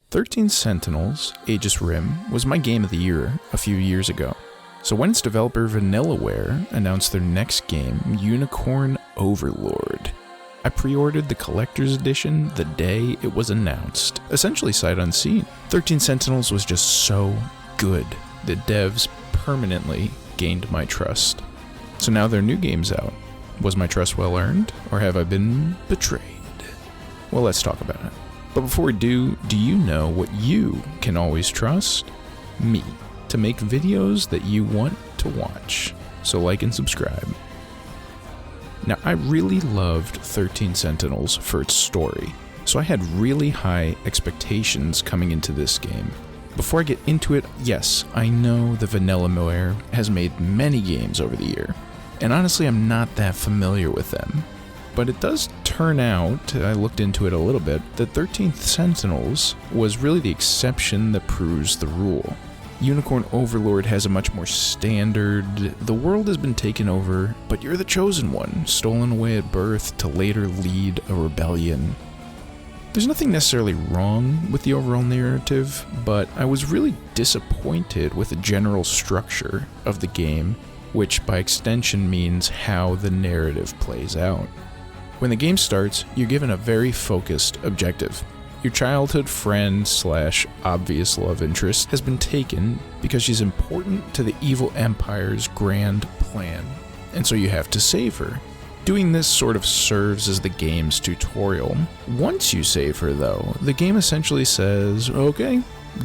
13 Sentinels, Aegis Rim, was my game of the year a few years ago. So when its developer Vanilla Ware announced their next game, Unicorn Overlord, I pre-ordered the collector's edition the day it was announced, essentially sight unseen. 13 Sentinels was just so good. The devs permanently gained my trust. So now their new game's out. Was my trust well earned, or have I been betrayed? Well, let's talk about it. But before we do you know what you can always trust? Me, to make videos that you want to watch. So like and subscribe. Now, I really loved 13 Sentinels for its story, so I had really high expectations coming into this game. Before I get into it, yes, I know the Vanilla Ware has made many games over the year, and honestly I'm not that familiar with them. But it does turn out, I looked into it a little bit, that 13th Sentinels was really the exception that proves the rule. Unicorn Overlord has a much more standard, the world has been taken over, but you're the chosen one, stolen away at birth to later lead a rebellion. There's nothing necessarily wrong with the overall narrative, but I was really disappointed with the general structure of the game, which by extension means how the narrative plays out. When the game starts, you're given a very focused objective. Your childhood friend / obvious love interest has been taken because she's important to the evil empire's grand plan, and so you have to save her. Doing this sort of serves as the game's tutorial. Once you save her though, the game essentially says, okay,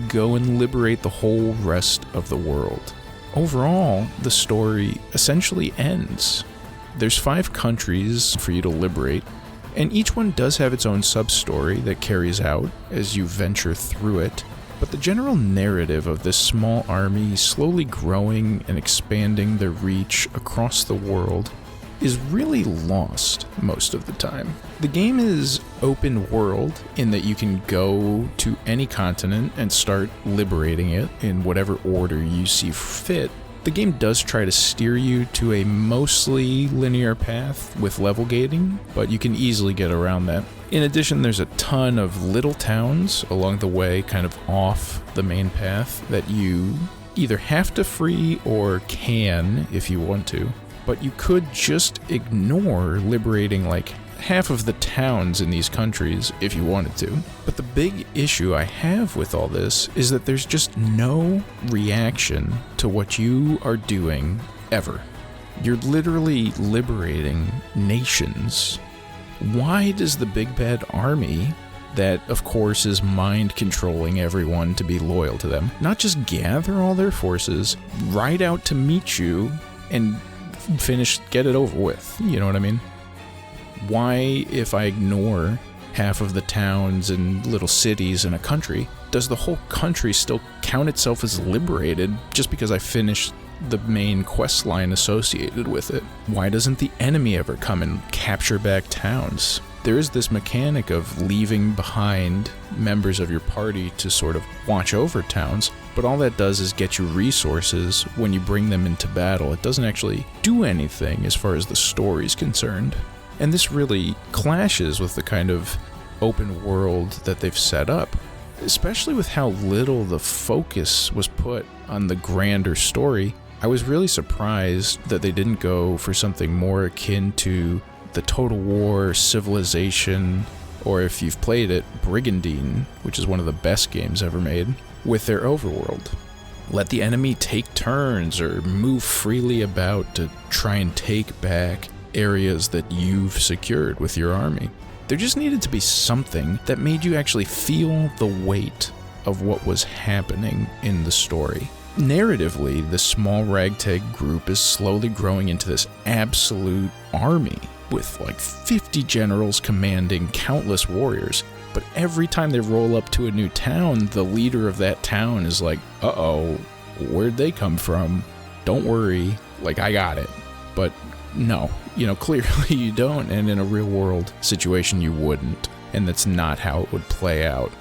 go and liberate the whole rest of the world. Overall, the story essentially ends. There's 5 countries for you to liberate, and each one does have its own sub-story that carries out as you venture through it, but the general narrative of this small army slowly growing and expanding their reach across the world is really lost most of the time. The game is open world in that you can go to any continent and start liberating it in whatever order you see fit. The game does try to steer you to a mostly linear path with level gating, but you can easily get around that. In addition, there's a ton of little towns along the way, kind of off the main path, that you either have to free or can if you want to. But you could just ignore liberating like half of the towns in these countries if you wanted to. But the big issue I have with all this is that there's just no reaction to what you are doing ever. You're literally liberating nations. Why does the big bad army, that of course is mind controlling everyone to be loyal to them, not just gather all their forces, ride out to meet you, and get it over with? You know what I mean? Why, if I ignore half of the towns and little cities in a country, does the whole country still count itself as liberated just because I finished the main quest line associated with it? Why doesn't the enemy ever come and capture back towns? There is this mechanic of leaving behind members of your party to sort of watch over towns, but all that does is get you resources when you bring them into battle. It doesn't actually do anything as far as the story's concerned. And this really clashes with the kind of open world that they've set up, especially with how little the focus was put on the grander story. I was really surprised that they didn't go for something more akin to the Total War Civilization, or if you've played it, Brigandine, which is one of the best games ever made, with their overworld. Let the enemy take turns or move freely about to try and take back areas that you've secured with your army. There just needed to be something that made you actually feel the weight of what was happening in the story. Narratively, the small ragtag group is slowly growing into this absolute army with like 50 generals commanding countless warriors. But every time they roll up to a new town, the leader of that town is like, uh-oh, where'd they come from? Don't worry, like I got it. But no, clearly you don't, and in a real world situation you wouldn't, and that's not how it would play out.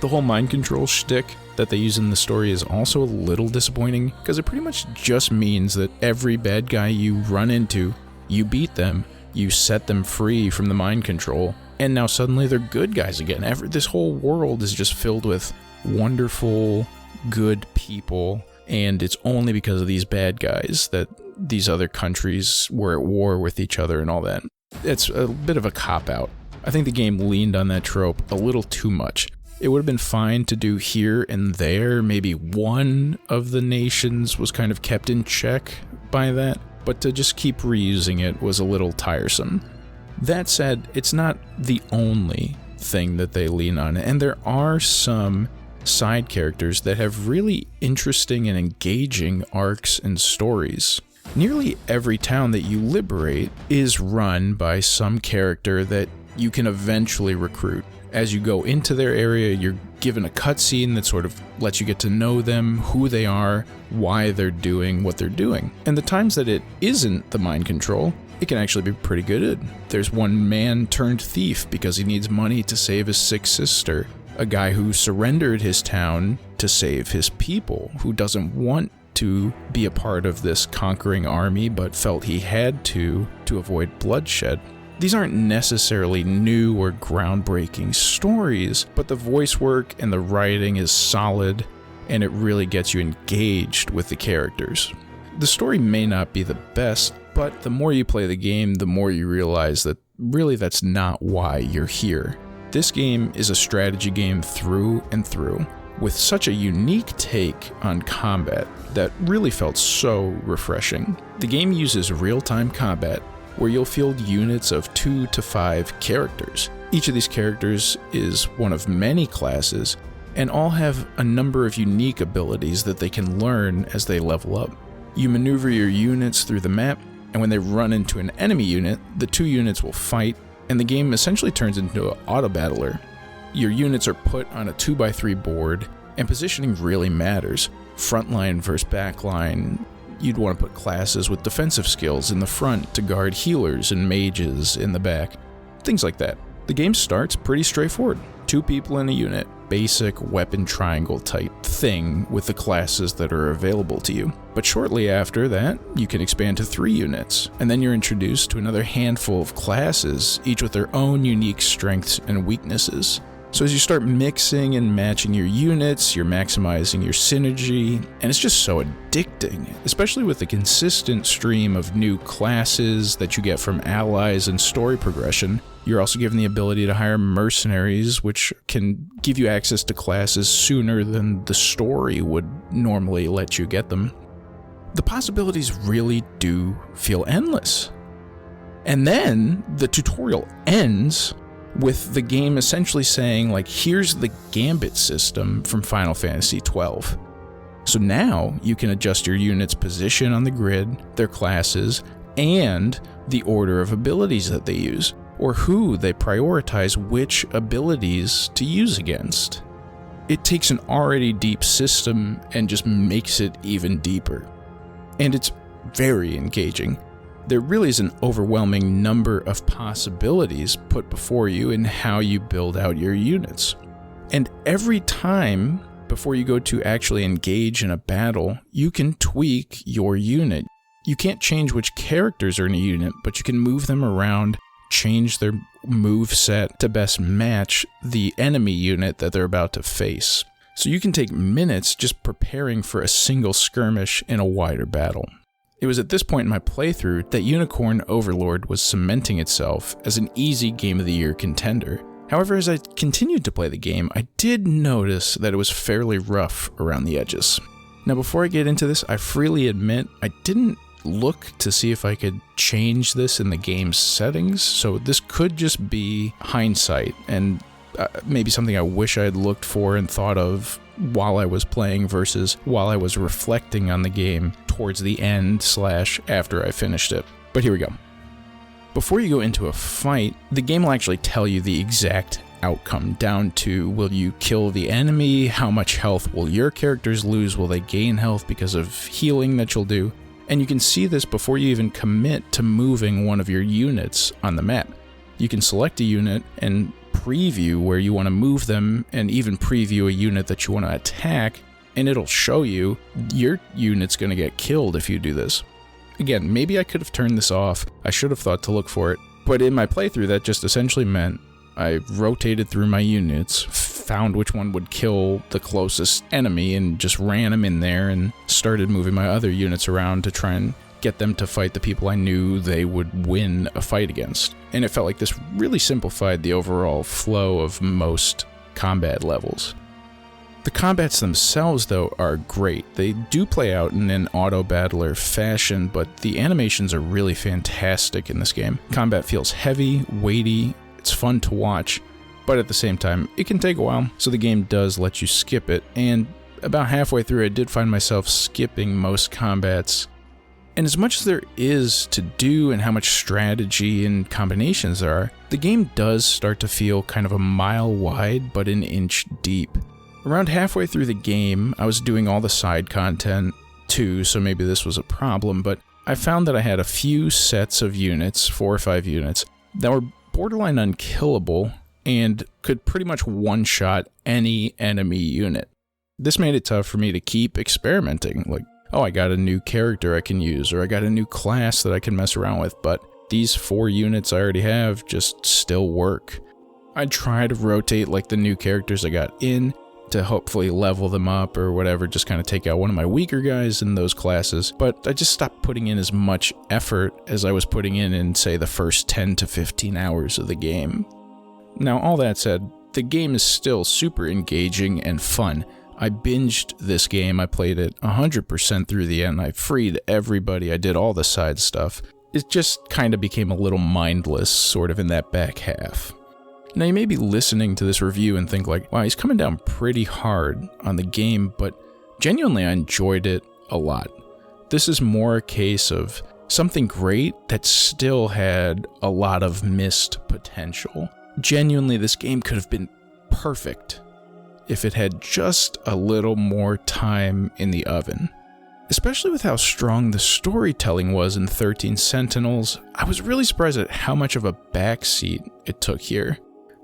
The whole mind control shtick that they use in the story is also a little disappointing, because it pretty much just means that every bad guy you run into, you beat them, You set them free from the mind control, and now suddenly they're good guys again. This whole world is just filled with wonderful, good people, and it's only because of these bad guys that these other countries were at war with each other and all that. It's a bit of a cop-out. I think the game leaned on that trope a little too much. It would have been fine to do here and there. Maybe one of the nations was kind of kept in check by that, but to just keep reusing it was a little tiresome. That said, it's not the only thing that they lean on, and there are some side characters that have really interesting and engaging arcs and stories. Nearly every town that you liberate is run by some character that you can eventually recruit. As you go into their area, you're given a cutscene that sort of lets you get to know them, who they are, why they're doing what they're doing. And the times that it isn't the mind control, it can actually be pretty good. There's one man turned thief because he needs money to save his sick sister. A guy who surrendered his town to save his people, who doesn't want to be a part of this conquering army but felt he had to avoid bloodshed. These aren't necessarily new or groundbreaking stories, but the voice work and the writing is solid, and it really gets you engaged with the characters. The story may not be the best, but the more you play the game, the more you realize that really that's not why you're here. This game is a strategy game through and through, with such a unique take on combat that really felt so refreshing. The game uses real-time combat, where you'll field units of 2 to 5 characters. Each of these characters is one of many classes, and all have a number of unique abilities that they can learn as they level up. You maneuver your units through the map, and when they run into an enemy unit, the 2 units will fight, and the game essentially turns into an auto-battler. Your units are put on a 2x3 board, and positioning really matters. Frontline versus backline. You'd want to put classes with defensive skills in the front to guard healers and mages in the back. Things like that. The game starts pretty straightforward. 2 people in a unit. Basic weapon triangle type thing with the classes that are available to you. But shortly after that, you can expand to 3 units, and then you're introduced to another handful of classes, each with their own unique strengths and weaknesses. So as you start mixing and matching your units, you're maximizing your synergy, and it's just so addicting, especially with the consistent stream of new classes that you get from allies and story progression. You're also given the ability to hire mercenaries, which can give you access to classes sooner than the story would normally let you get them. The possibilities really do feel endless. And then the tutorial ends with the game essentially saying, like, here's the gambit system from Final Fantasy XII. So now you can adjust your unit's position on the grid, their classes, and the order of abilities that they use, or who they prioritize which abilities to use against. It takes an already deep system and just makes it even deeper. And it's very engaging. There really is an overwhelming number of possibilities put before you in how you build out your units. And every time before you go to actually engage in a battle, you can tweak your unit. You can't change which characters are in a unit, but you can move them around, change their move set to best match the enemy unit that they're about to face. So you can take minutes just preparing for a single skirmish in a wider battle. It was at this point in my playthrough that Unicorn Overlord was cementing itself as an easy Game of the Year contender. However, as I continued to play the game, I did notice that it was fairly rough around the edges. Now, before I get into this, I freely admit I didn't look to see if I could change this in the game's settings, so this could just be hindsight and maybe something I wish I had looked for and thought of while I was playing versus while I was reflecting on the game towards the end / after I finished it. But here we go. Before you go into a fight, the game will actually tell you the exact outcome, down to will you kill the enemy, how much health will your characters lose, will they gain health because of healing that you'll do, and you can see this before you even commit to moving one of your units on the map. You can select a unit and preview where you want to move them, and even preview a unit that you want to attack, and it'll show you your unit's going to get killed if you do this. Again, maybe I could have turned this off. I should have thought to look for it. But in my playthrough, that just essentially meant I rotated through my units, found which one would kill the closest enemy, and just ran them in there and started moving my other units around to try and get them to fight the people I knew they would win a fight against. And it felt like this really simplified the overall flow of most combat levels. The combats themselves, though, are great. They do play out in an auto-battler fashion, but the animations are really fantastic in this game. Combat feels heavy, weighty, it's fun to watch, but at the same time, it can take a while, so the game does let you skip it, and about halfway through I did find myself skipping most combats. And as much as there is to do and how much strategy and combinations there are, the game does start to feel kind of a mile wide but an inch deep. Around halfway through the game, I was doing all the side content too, so maybe this was a problem, but I found that I had a few sets of units, 4 or 5 units, that were borderline unkillable and could pretty much one-shot any enemy unit. This made it tough for me to keep experimenting, like, oh, I got a new character I can use, or I got a new class that I can mess around with, but these 4 units I already have just still work. I'd try to rotate like the new characters I got in, to hopefully level them up or whatever, just kind of take out one of my weaker guys in those classes, but I just stopped putting in as much effort as I was putting in, say, the first 10 to 15 hours of the game. Now, all that said, the game is still super engaging and fun. I binged this game, I played it 100% through the end, I freed everybody, I did all the side stuff. It just kind of became a little mindless, sort of in that back half. Now, you may be listening to this review and think like, wow, he's coming down pretty hard on the game, but genuinely I enjoyed it a lot. This is more a case of something great that still had a lot of missed potential. Genuinely, this game could have been perfect if it had just a little more time in the oven. Especially with how strong the storytelling was in 13 Sentinels, I was really surprised at how much of a backseat it took here.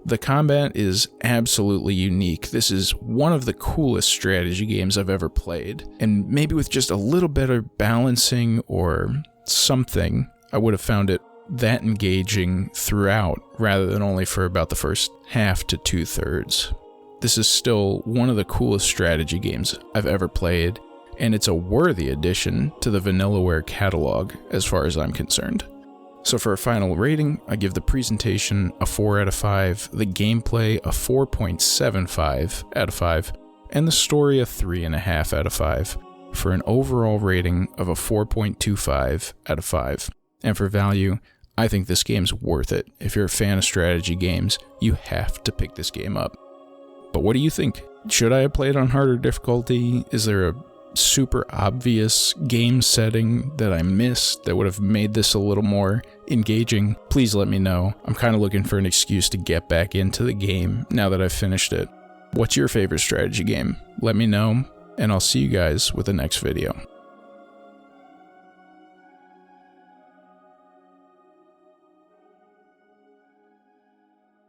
The combat is absolutely unique. This is one of the coolest strategy games I've ever played, and maybe with just a little better balancing or something, I would have found it that engaging throughout, rather than only for about the first half to 2/3. This is still one of the coolest strategy games I've ever played, and it's a worthy addition to the Vanilla Ware catalog as far as I'm concerned. So for a final rating, I give the presentation a 4 out of 5, the gameplay a 4.75 out of 5, and the story a 3.5 out of 5, for an overall rating of a 4.25 out of 5. And for value, I think this game's worth it. If you're a fan of strategy games, you have to pick this game up. But what do you think? Should I have played on harder difficulty? Is there a super obvious game setting that I missed that would have made this a little more engaging? Please let me know. I'm kind of looking for an excuse to get back into the game now that I've finished it. What's your favorite strategy game? Let me know, and I'll see you guys with the next video.